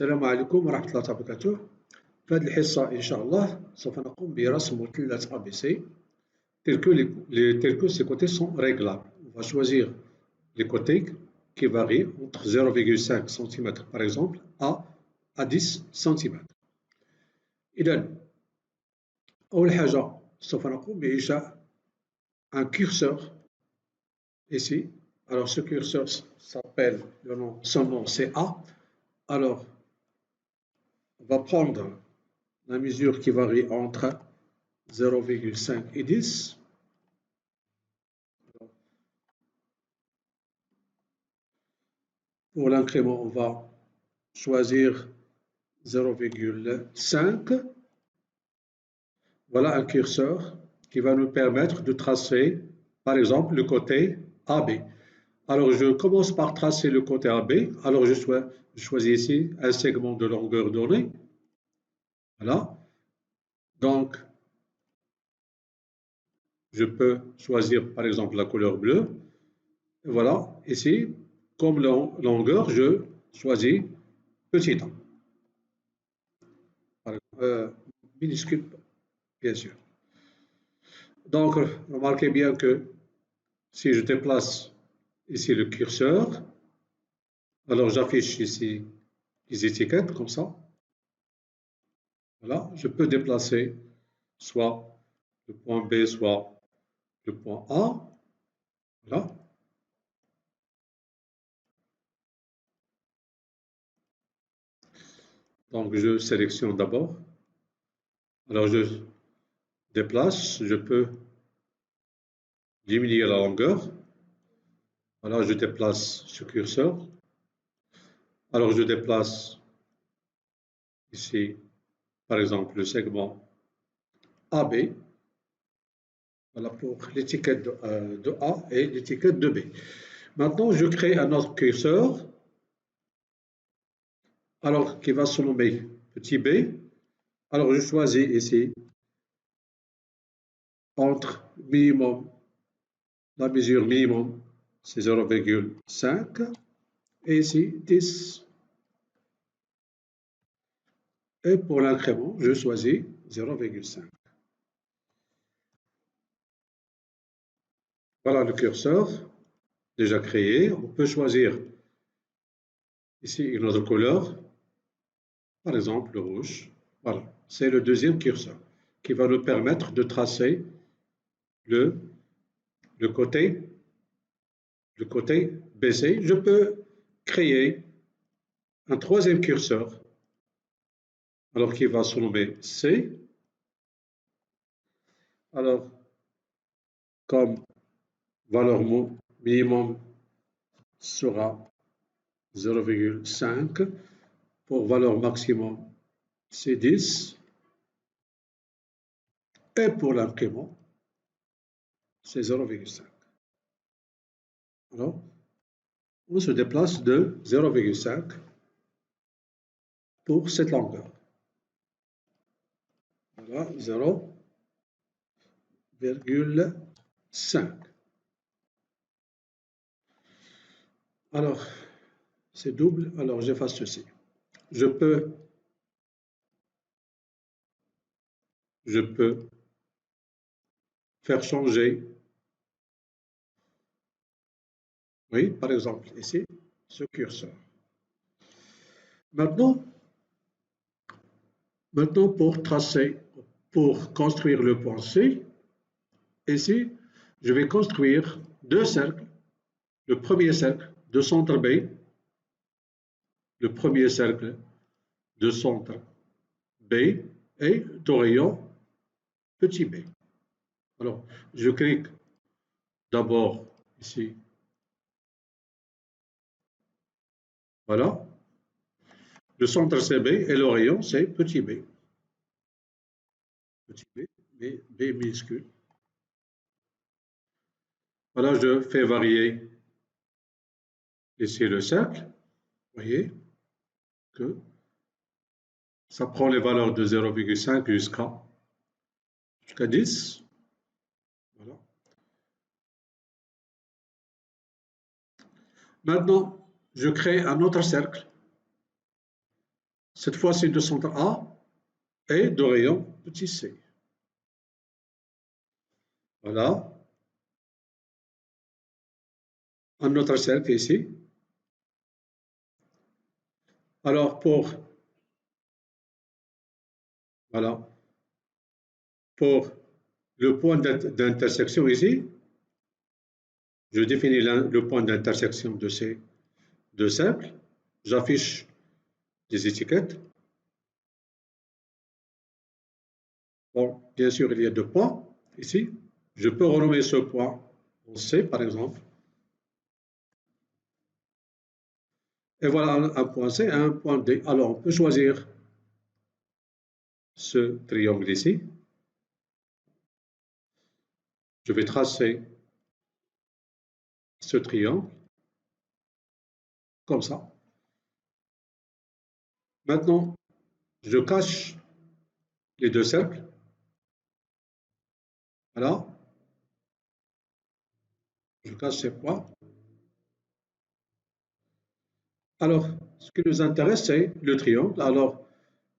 السلام عليكم ورحمة الله وبركاته. في هذه الحصة إن شاء الله سوف نقوم برسم مثلث ABC tel que ses côtés sont réglables. On va choisir les côtés qui varient entre 0,5 cm par exemple à 10 cm. إذا أول حاجة سوف نقوم بإنشاء un curseur ici. Alors ce curseur s'appelle, son nom c'est A. Alors on va prendre la mesure qui varie entre 0,5 et 10. Pour l'incrément, on va choisir 0,5. Voilà un curseur qui va nous permettre de tracer, par exemple, le côté AB. Alors, je commence par tracer le côté AB. Alors, je choisis ici un segment de longueur donnée. Voilà. Donc, je peux choisir, par exemple, la couleur bleue. Et voilà, ici, comme longueur, je choisis petit a. Minuscule, bien sûr. Donc, remarquez bien que si je déplace ici le curseur, alors j'affiche ici les étiquettes comme ça. Voilà, je peux déplacer soit le point B, soit le point A. Voilà. Donc, je sélectionne d'abord. Alors, je déplace, je peux diminuer la longueur. Alors, je déplace ce curseur. Alors, je déplace ici, par exemple, le segment AB. Voilà pour l'étiquette de A et l'étiquette de B. Maintenant, je crée un autre curseur, alors qui va se nommer petit b. Alors, je choisis ici entre minimum, la mesure minimum, c'est 0,5 et ici 10. Et pour l'incrément, je choisis 0,5. Voilà le curseur déjà créé. On peut choisir ici une autre couleur, par exemple le rouge. Voilà, c'est le deuxième curseur qui va nous permettre de tracer le côté BC. Je peux créer un troisième curseur, alors qui va se nommer C. Alors, comme valeur minimum sera 0,5, pour valeur maximum c'est 10, et pour l'incrément c'est 0,5. Alors, on se déplace de 0,5 pour cette longueur. Voilà, 0,5. Alors, c'est double, alors j'efface ceci. Je peux faire changer, oui, par exemple, ici, ce curseur. Maintenant, pour construire le point C, ici, je vais construire deux cercles. Le premier cercle de centre B, le premier cercle de centre B et de rayon petit b. Alors, je clique d'abord ici. Voilà. Le centre c'est B et le rayon c'est petit b. Petit b, B minuscule. Voilà, je fais varier ici le cercle. Vous voyez que ça prend les valeurs de 0,5 jusqu'à 10. Voilà. Maintenant, je crée un autre cercle cette fois-ci de centre A et de rayon petit c. Voilà. Un autre cercle ici. Alors, voilà, pour le point d'intersection ici, je définis le point d'intersection de ces deux cercles. J'affiche des étiquettes. Bon, bien sûr, il y a deux points ici. Je peux renommer ce point en C, par exemple. Et voilà un point C et un point D. Alors, on peut choisir ce triangle ici. Je vais tracer ce triangle comme ça. Maintenant, je cache les deux cercles. Voilà. Je cache ces points. Alors, ce qui nous intéresse, c'est le triangle. Alors,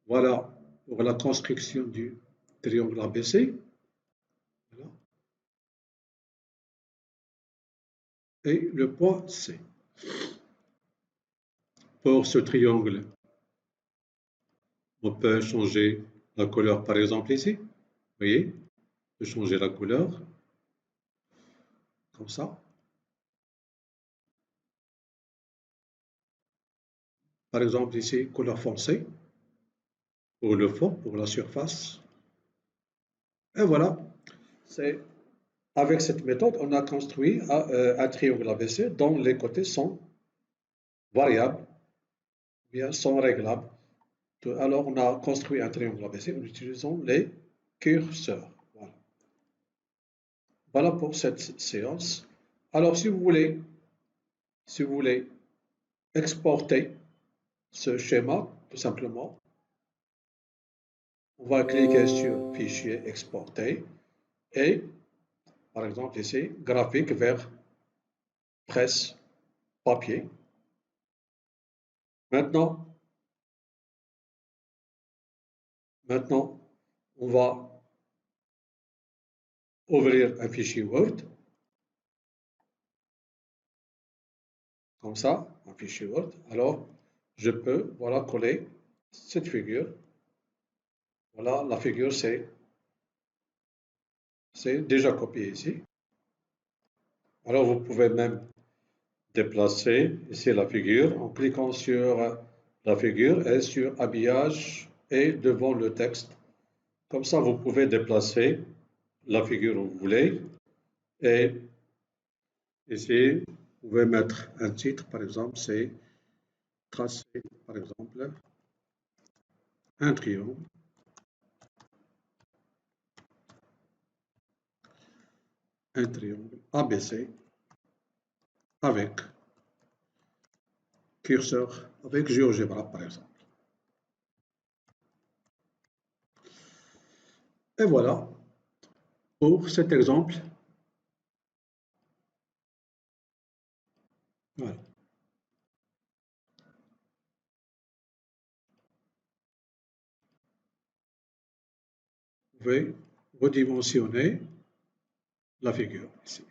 voilà pour la construction du triangle ABC. Voilà. Et le point C. Pour ce triangle, on peut changer la couleur, par exemple ici. Vous voyez, on peut changer la couleur comme ça. Par exemple ici, couleur foncée pour le fond, pour la surface. Et voilà, c'est avec cette méthode, on a construit un triangle ABC dont les côtés sont variables, bien sont réglables. Alors, on a construit un triangle ABC en utilisant les curseurs. Voilà. Voilà pour cette séance. Alors, si vous voulez exporter ce schéma, tout simplement, on va cliquer sur Fichier exporter et, par exemple ici, graphique vers presse papier. Maintenant, on va ouvrir un fichier Word, comme ça, un fichier Word. Alors, je peux, voilà, coller cette figure. Voilà, la figure, c'est déjà copié ici. Alors, vous pouvez même déplacer ici la figure en cliquant sur la figure et sur habillage et devant le texte. Comme ça, vous pouvez déplacer la figure où vous voulez. Et ici, vous pouvez mettre un titre, par exemple, c'est tracer, par exemple, un triangle. Un triangle ABC avec curseur, avec GeoGebra, par exemple. Et voilà pour cet exemple. Voilà. Vous pouvez redimensionner la figure ici.